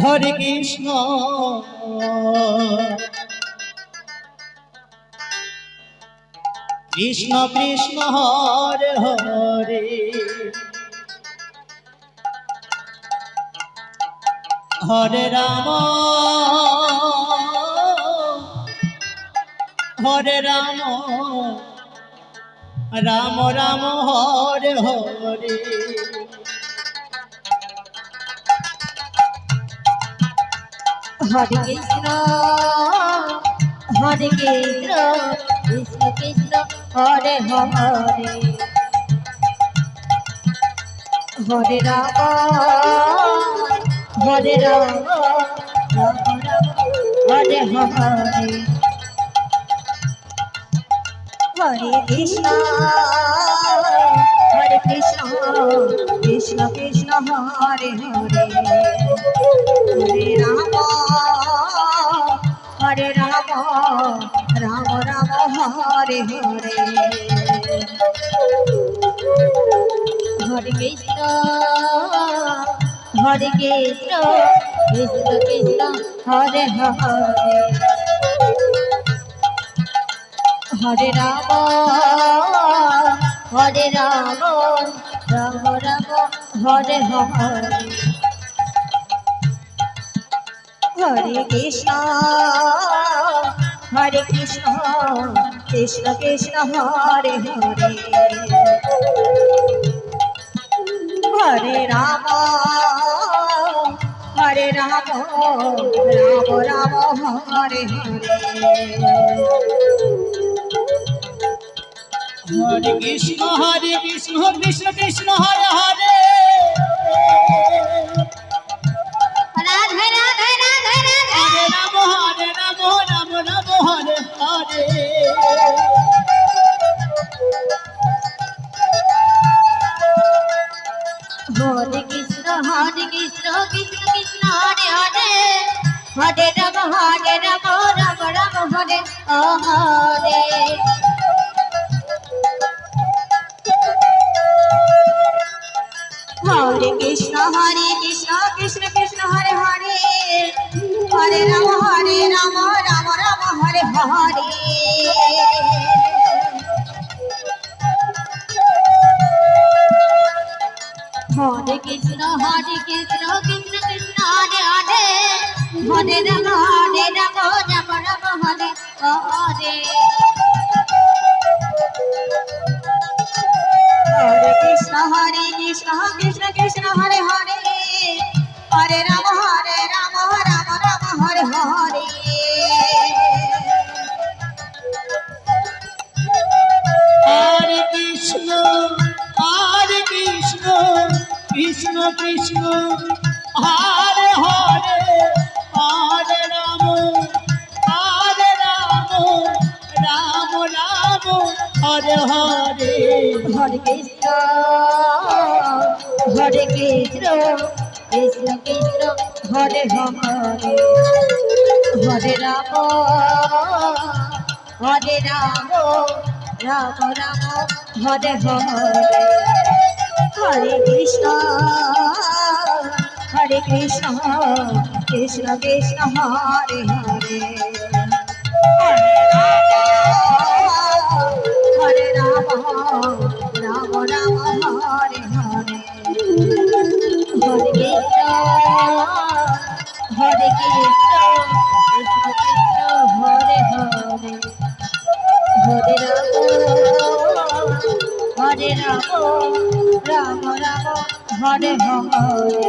Hare Krishna Krishna Krishna Hare Hare Hare Ram Hare Ram Ram Ram Hare Hare Hare Krishna Hare Krishna Krishna Krishna Hare Hare Hare Ram Hare Ram Ram Ram Hare Hare Hare Krishna Krishna Krishna Hare Hare Hare Ram Ram Ram Hare Hare Hare Krishna Krishna Krishna Hare Hare Hare Ram Ram Ram Hare Hare Hare Krishna Krishna Krishna Hare Hare Hare Ram Ram Ram Hare Hare Hare Krishna Krishna Krishna Hare Hare Radhe Radhe Radhe Radhe Hare Ram Ram Ram Hare Hare Hare Krishna Krishna Krishna Hare Hare Hare Ram Ram Ram Hare Hare Hare Krishna Krishna Krishna Hare Hare Hare Ram Ram Ram Hare Hare Hare Krishna Krishna Krishna Hare Hare Hare Ram Ram Ram Hare Hare Hare Krishna Krishna Krishna Hare Hare Hare Ram Ram Ram Hare Hare Hare Krishna Krishna Krishna Hare Hare Hare Ram Ram Ram Hare Hare Hare Krishna Krishna Krishna Hare Hare Hare Ram Ram Ram Hare Hare Hare Krishna Krishna Krishna Hare Hare Hare Ram Ram Ram Hare Hare Hare Krishna Krishna Krishna Hare Hare Hare Ram Ram Ram Hare Hare